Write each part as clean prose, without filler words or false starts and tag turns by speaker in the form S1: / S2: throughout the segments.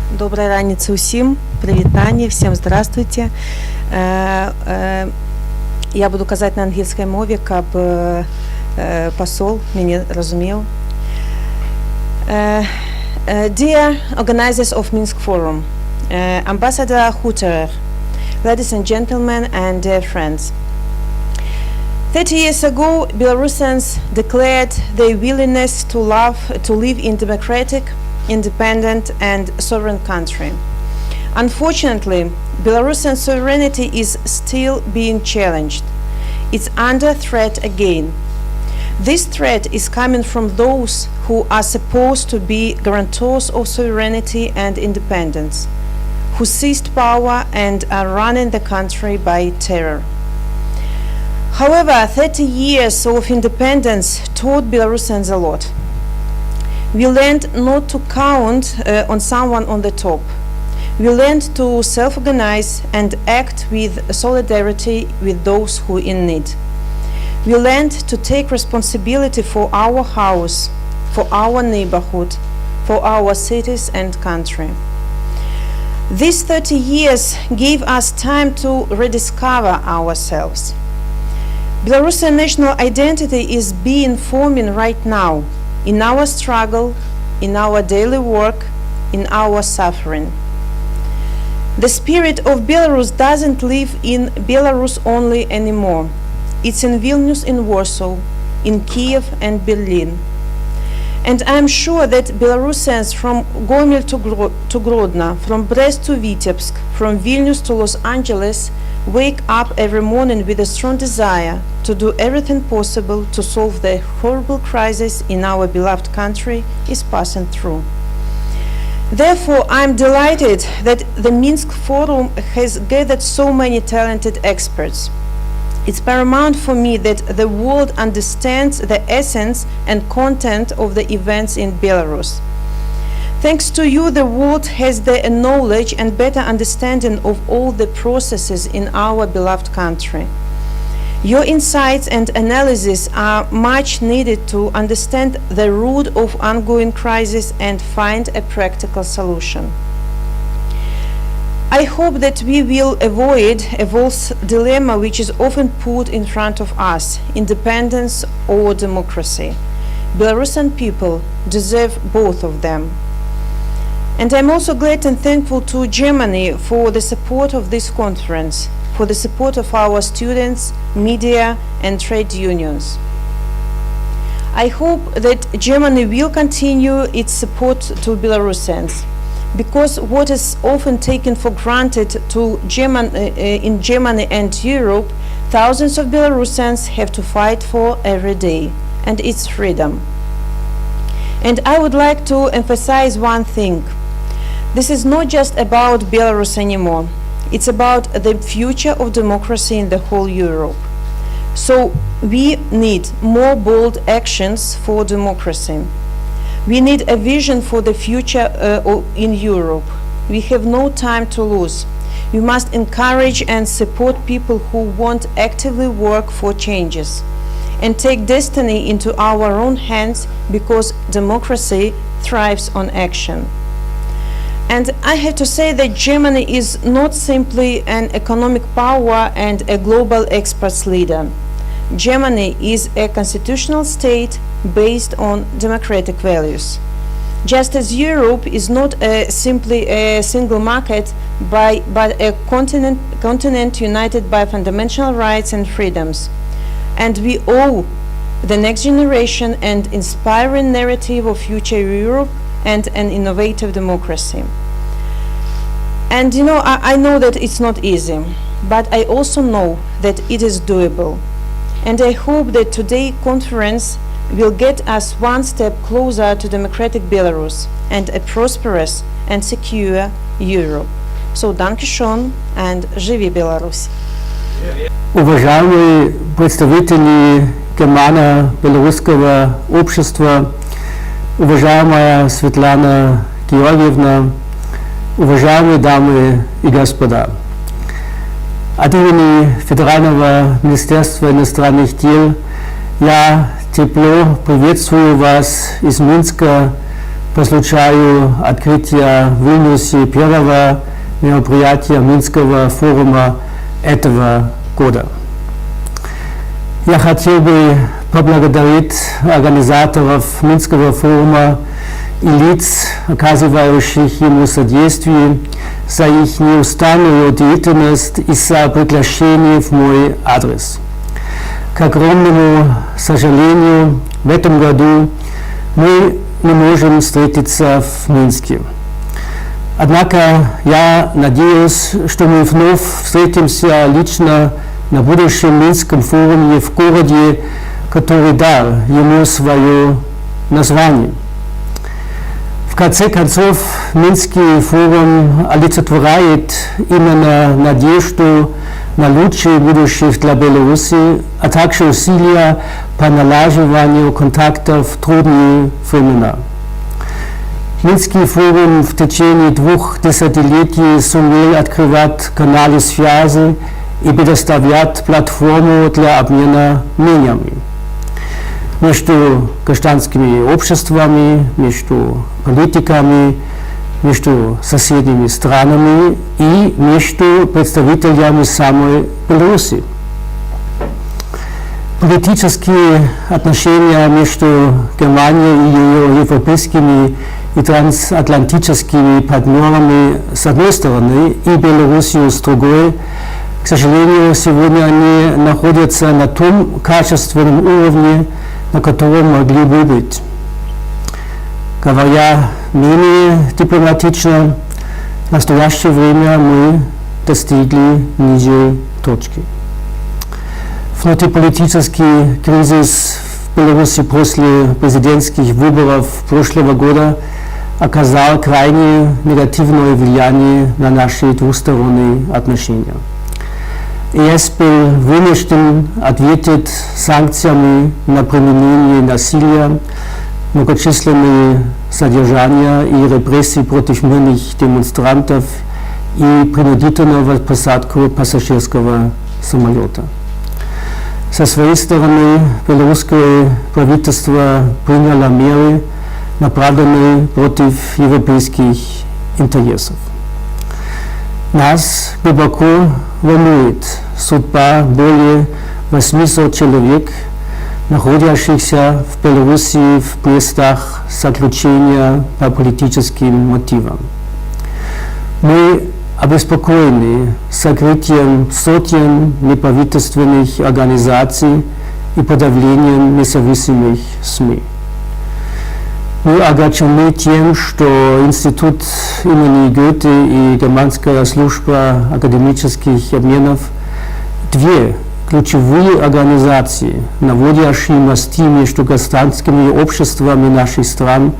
S1: Доброй раніцы ўсім, прывітанне, всем здравствуйте. Я буду казаць на ангельскай мове, каб пасол мяне разумеў. Dear organizers of Minsk Forum, Ambassador Huterer, ladies and gentlemen and dear friends. 30 years ago, Belarusians declared their willingness to live in democratic, independent and sovereign country. Unfortunately, Belarusian sovereignty is still being challenged. It's under threat again. This threat is coming from those who are supposed to be guarantors of sovereignty and independence, who seized power and are running the country by terror. However, 30 years of independence taught Belarusians a lot. We learned not to count on someone on the top. We learned to self-organize and act with solidarity with those who are in need. We learned to take responsibility for our house, for our neighborhood, for our cities and country. These 30 years gave us time to rediscover ourselves. Belarusian national identity is being forming right now, in our struggle, in our daily work, in our suffering. The spirit of Belarus doesn't live in Belarus only anymore. It's in Vilnius, in Warsaw, in Kiev and Berlin. And I'm sure that Belarusians from Gomel to Grodno, from Brest to Vitebsk, from Vilnius to Los Angeles wake up every morning with a strong desire to do everything possible to solve the horrible crisis in our beloved country is passing through. Therefore, I'm delighted that the Minsk Forum has gathered so many talented experts. It's paramount for me that the world understands the essence and content of the events in Belarus. Thanks to you, the world has the knowledge and better understanding of all the processes in our beloved country. Your insights and analysis are much needed to understand the root of ongoing crisis and find a practical solution. I hope that we will avoid a false dilemma which is often put in front of us: independence or democracy. Belarusian people deserve both of them. And I'm also glad and thankful to Germany for the support of this conference, for the support of our students, media and trade unions. I hope that Germany will continue its support to Belarusians, because what is often taken for granted in Germany and Europe, thousands of Belarusians have to fight for every day, and it's freedom. And I would like to emphasize one thing. This is not just about Belarus anymore. It's about the future of democracy in the whole Europe. So we need more bold actions for democracy. We need a vision for the future in Europe. We have no time to lose. We must encourage and support people who want to actively work for changes and take destiny into our own hands, because democracy thrives on action. And I have to say that Germany is not simply an economic power and a global experts leader. Germany is a constitutional state based on democratic values. Just as Europe is not simply a single market, but a continent united by fundamental rights and freedoms. And we owe the next generation an inspiring narrative of future Europe and an innovative democracy. And I know that it's not easy, but I also know that it is doable. And I hope that today's conference will get us one step closer to democratic Belarus and a prosperous and secure Europe. So, danke schön and живи Беларусь.
S2: Уважаемые представители германо-белорусского общества, уважаемая Светлана Георгиевна, уважаемые дамы и господа, от имени Федерального министерства иностранных дел я тепло приветствую вас из Минска по случаю открытия в Вильнюсе первого мероприятия Минского форума этого года. Я хотел бы поблагодарить организаторов Минского форума и лиц, оказывающих ему содействие, за их неустанную деятельность и за приглашение в мой адрес. К огромному сожалению, в этом году мы не можем встретиться в Минске. Однако я надеюсь, что мы вновь встретимся лично на будущем Минском форуме в городе, который дал ему свое название. В конце концов, Минский форум олицетворяет именно надежду на лучшее будущее для Беларуси, а также усилия по налаживанию контактов в трудные времена. Минский форум в течение 2 десятилетий сумел открывать каналы связи и предоставлять платформу для обмена мнениями между гражданскими обществами, между политиками, между соседними странами и между представителями самой Беларуси. Политические отношения между Германией и ее европейскими и трансатлантическими партнерами с одной стороны и Беларусью с другой, к сожалению, сегодня они находятся на том качественном уровне, на котором могли бы быть. Говоря менее дипломатично, в настоящее время мы достигли нижней точки. Внутриполитический кризис в Беларуси после президентских выборов прошлого года оказал крайне негативное влияние на наши двусторонние отношения. ЕС был вынужден ответить санкциями на применение насилия, многочисленные задержания и репрессии против мирных демонстрантов и принудительную посадку пассажирского самолета. Со своей стороны, белорусское правительство приняло меры, направленные против европейских интересов. Нас глубоко волнует судьба более 800 человек, находящихся в Беларуси в местах заключения по политическим мотивам. Мы обеспокоены закрытием сотен неправительственных организаций и подавлением независимых СМИ. Мы огорчены тем, что Институт имени Гёте и Германская служба академических обменов, 2 ключевые организации, наводящие мосты между гражданскими обществами наших стран,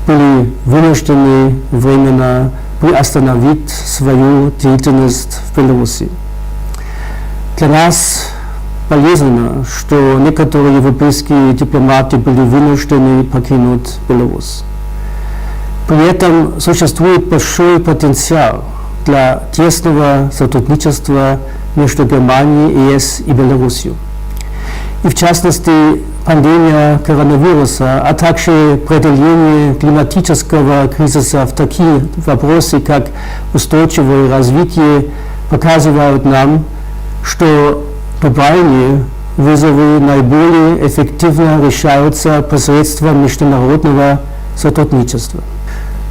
S2: были вынуждены временно приостановить свою деятельность в Беларуси. Для нас полезно, что некоторые европейские дипломаты были вынуждены покинуть Беларусь. При этом существует большой потенциал для тесного сотрудничества между Германией, ЕС и Беларусью. И в частности, пандемия коронавируса, а также преодоление климатического кризиса в такие вопросы, как устойчивое развитие, показывают нам, что глобальные вызовы наиболее эффективно решаются посредством международного сотрудничества.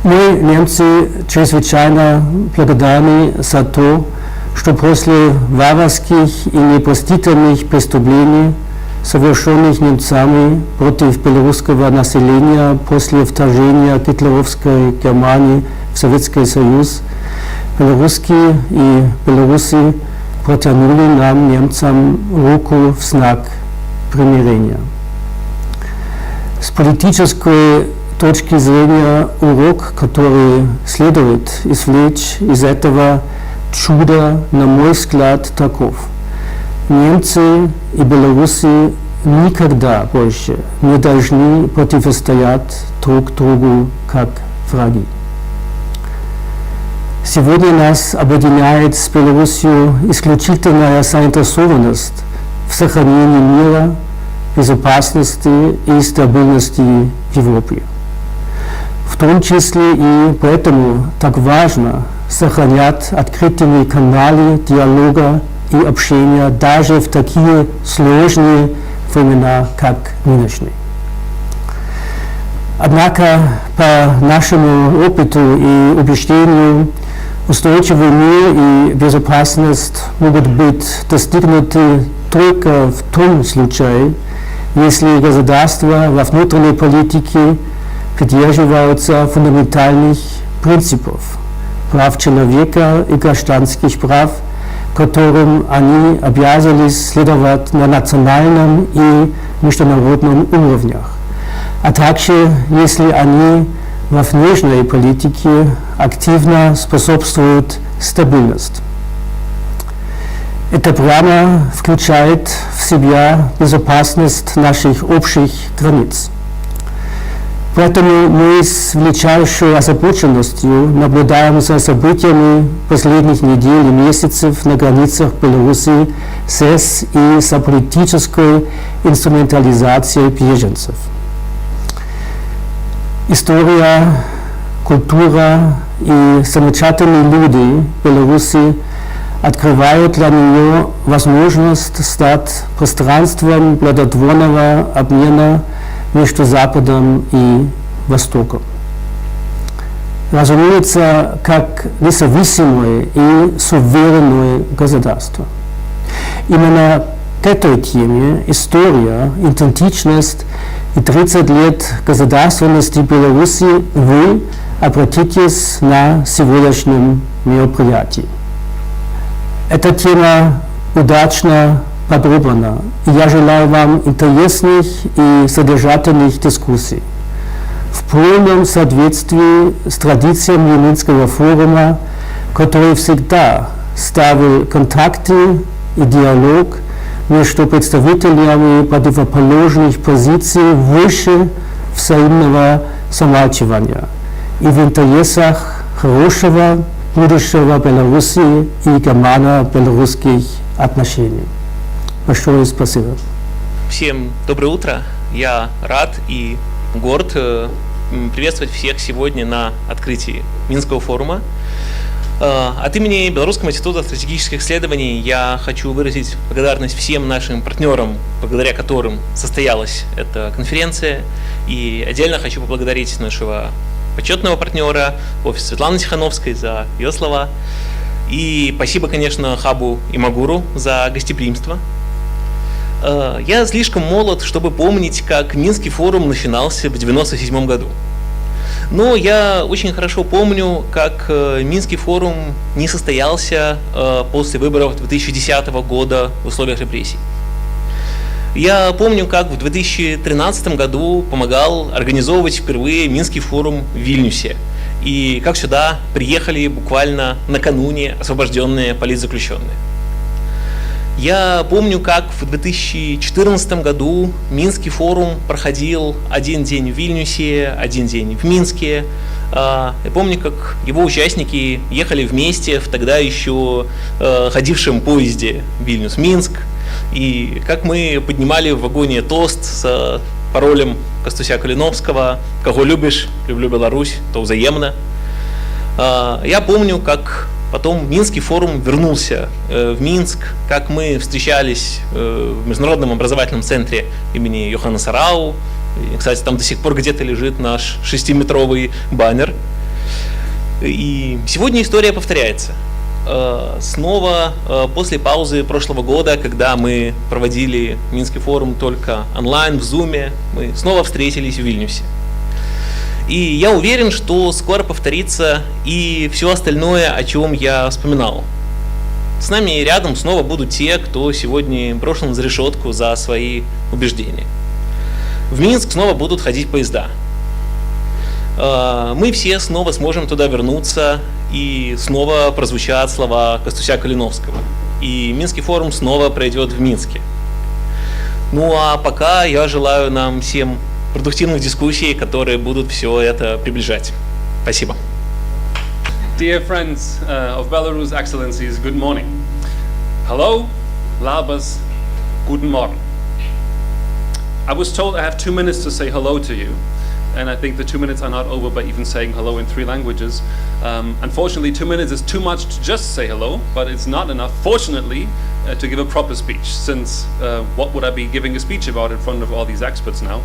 S2: Мы, немцы, чрезвычайно благодарны за то, что после варварских и непростительных преступлений, совершенных немцами против белорусского населения после вторжения гитлеровской Германии в Советский Союз, белорусские и белорусы протянули нам, немцам, руку в знак примирения. С политической точки зрения урок, который следует извлечь из этого чуда, на мой взгляд, таков. Немцы и белорусы никогда больше не должны противостоять друг другу как враги. Сегодня нас объединяет с Беларусью исключительная заинтересованность в сохранении мира, безопасности и стабильности в Европе. том числе и поэтому так важно сохранять открытыми каналы диалога и общения даже в такие сложные времена, как нынешние. Однако, по нашему опыту и убеждению, устойчивый мир и безопасность могут быть достигнуты только в том случае, если государства во внутренней политике придерживаются фундаментальных принципов прав человека и гражданских прав, которым они обязались следовать на национальном и международном уровнях, а также если они во внешней политике активно способствуют стабильности. Это прямо включает в себя безопасность наших общих границ. Поэтому мы с величайшей озабоченностью наблюдаем за событиями последних недель и месяцев на границах Беларуси СЭС и за политической инструментализацией беженцев. История, культура и замечательные люди Беларуси открывают для нее возможность стать пространством плодотворного обмена между Западом и Востоком. Разумеется, как независимое и суверенное государство. Именно к этой теме история, идентичность и 30 лет государственности Беларуси вы обратитесь на сегодняшнем мероприятии. Эта тема удачно подробно, и я желаю вам интересных и содержательных дискуссий в полном соответствии с традициями Минского форума, который всегда ставил контакты и диалог между представителями противоположных позиций выше взаимного замалчивания и в интересах хорошего будущего Беларуси и германо-белорусских отношений. Большое спасибо.
S3: Всем доброе утро. Я рад и горд приветствовать всех сегодня на открытии Минского форума. От имени Белорусского института стратегических исследований я хочу выразить благодарность всем нашим партнерам, благодаря которым состоялась эта конференция. И отдельно хочу поблагодарить нашего почетного партнера, офис Светланы Тихановской, за ее слова. И спасибо, конечно, Хабу и Магуру за гостеприимство. Я слишком молод, чтобы помнить, как Минский форум начинался в 1997 году. Но я очень хорошо помню, как Минский форум не состоялся после выборов 2010 года в условиях репрессий. Я помню, как в 2013 году помогал организовывать впервые Минский форум в Вильнюсе. И как сюда приехали буквально накануне освобожденные политзаключенные. Я помню, как в 2014 году Минский форум проходил один день в Вильнюсе, один день в Минске. Я помню, как его участники ехали вместе в тогда еще ходившем поезде Вильнюс-Минск. И как мы поднимали в вагоне тост с паролем Костуся Калиновского «Кого любишь, люблю Беларусь, то взаимно». Я помню, как потом Минский форум вернулся в Минск, как мы встречались в Международном образовательном центре имени Йоханнеса Рау. И, кстати, там до сих пор где-то лежит наш 6-метровый баннер. И сегодня история повторяется. Снова после паузы прошлого года, когда мы проводили Минский форум только онлайн, в Зуме, мы снова встретились в Вильнюсе. И я уверен, что скоро повторится и все остальное, о чем я вспоминал. С нами рядом снова будут те, кто сегодня брошен за решетку за свои убеждения. В Минск снова будут ходить поезда. Мы все снова сможем туда вернуться, и снова прозвучат слова Костуся Калиновского. И Минский форум снова пройдет в Минске. Ну а пока я желаю нам всем продуктивных дискуссий, которые будут все это приближать. Спасибо.
S4: Dear friends of Belarus Excellencies, good morning. Hello, labas, guten Morgen. I was told I have 2 minutes to say hello to you, and I think the 2 minutes are not over by even saying hello in 3 languages. Unfortunately, 2 minutes is too much to just say hello, but it's not enough, fortunately, to give a proper speech, since what would I be giving a speech about in front of all these experts now?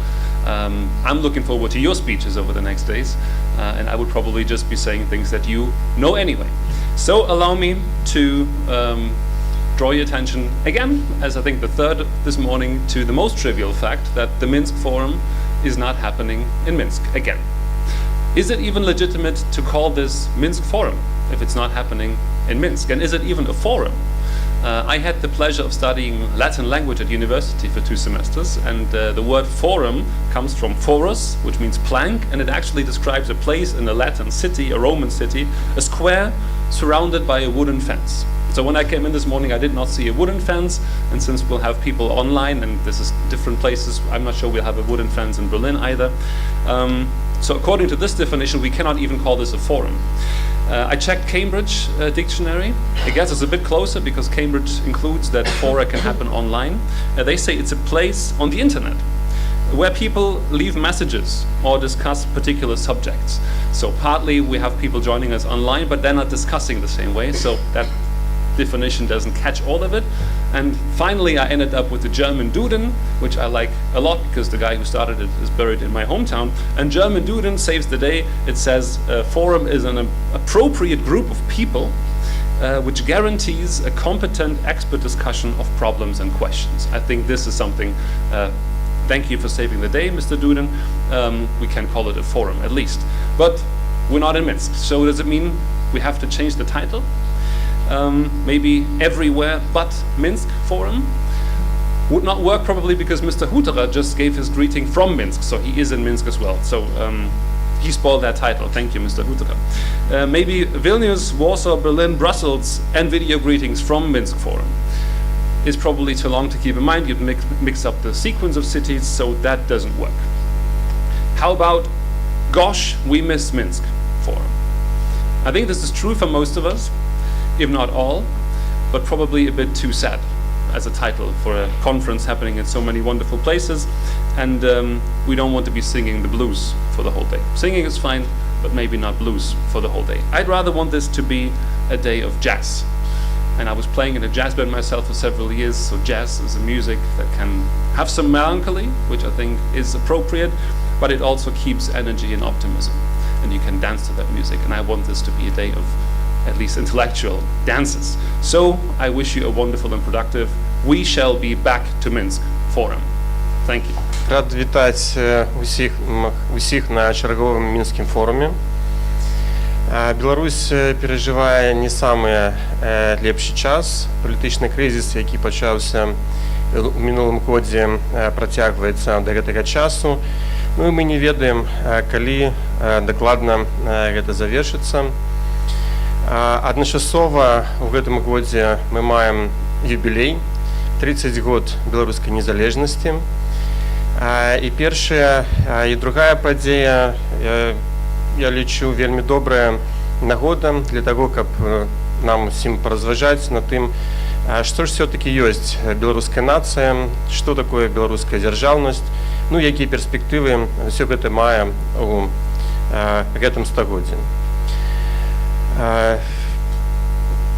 S4: I'm looking forward to your speeches over the next days, and I would probably just be saying things that you know anyway. So allow me to draw your attention again, as I think the third this morning, to the most trivial fact that the Minsk Forum is not happening in Minsk again. Is it even legitimate to call this Minsk Forum if it's not happening in Minsk? And is it even a forum? I had the pleasure of studying Latin language at university for 2 semesters, and the word forum comes from forus, which means plank, and it actually describes a place in a Latin city, a Roman city, a square surrounded by a wooden fence. So when I came in this morning, I did not see a wooden fence, and since we'll have people online, and this is different places, I'm not sure we'll have a wooden fence in Berlin either. So according to this definition, we cannot even call this a forum. I checked Cambridge dictionary. I guess it's a bit closer because Cambridge includes that fora can happen online. They say it's a place on the internet where people leave messages or discuss particular subjects. So partly we have people joining us online, but they're not discussing the same way. So that definition doesn't catch all of it. And finally, I ended up with the German Duden, which I like a lot because the guy who started it is buried in my hometown. And German Duden saves the day. It says forum is an appropriate group of people which guarantees a competent expert discussion of problems and questions. I think this is something, thank you for saving the day, Mr. Duden. We can call it a forum at least. But we're not in Minsk. So does it mean we have to change the title? Maybe everywhere but Minsk Forum would not work, probably because Mr. Huterer just gave his greeting from Minsk, so he is in Minsk as well. So he spoiled that title. Thank you, Mr. Huterer. Maybe Vilnius, Warsaw, Berlin, Brussels, and video greetings from Minsk Forum is probably too long to keep in mind. You'd mix up the sequence of cities, so that doesn't work. How about Gosh, we miss Minsk Forum? I think this is true for most of us, if not all, but probably a bit too sad as a title for a conference happening in so many wonderful places, and we don't want to be singing the blues for the whole day. Singing is fine, but maybe not blues for the whole day. I'd rather want this to be a day of jazz, and I was playing in a jazz band myself for several years, so jazz is a music that can have some melancholy, which I think is appropriate, but it also keeps energy and optimism, and you can dance to that music, and I want this to be a day of at least intellectual dances. So I wish you a wonderful and productive We Shall Be Back to Minsk Forum. Thank you.
S5: Рад вітати усіх на черговому Мінському форумі. Білорусь переживає не самий ліпший час. Політичний кризис, який почався у минулому году, протягується до гэтага часу. Ну і ми не ведаем, калі дакладна гэта завершыцца. Адначасова ў гэтым годзе мы маем юбілей 30 год беларускай незалежнасці. І першая і другая падзея, я лічу, вельмі добрая нагода для таго, каб нам усім паразважаць на тым, што ж все-таки ёсць беларуская нацыя, што такое беларуская дзяржаўнасць, ну якія перспектывы ўсё гэта мае у гэтым стагоддзі.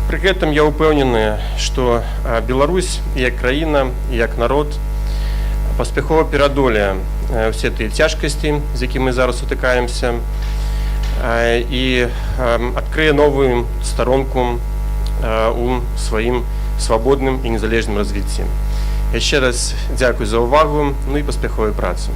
S5: Пры гэтым я ўпэўнены, што Беларусь як краіна, як народ паспяхова пераадолее ўсе тыя цяжкасці, з якімі мы зараз сутыкаемся, і адкрые новую старонку у сваім свабодным і незалежным развіцці. Яшчэ раз дзякуй за ўвагу, ну і паспяховай працы.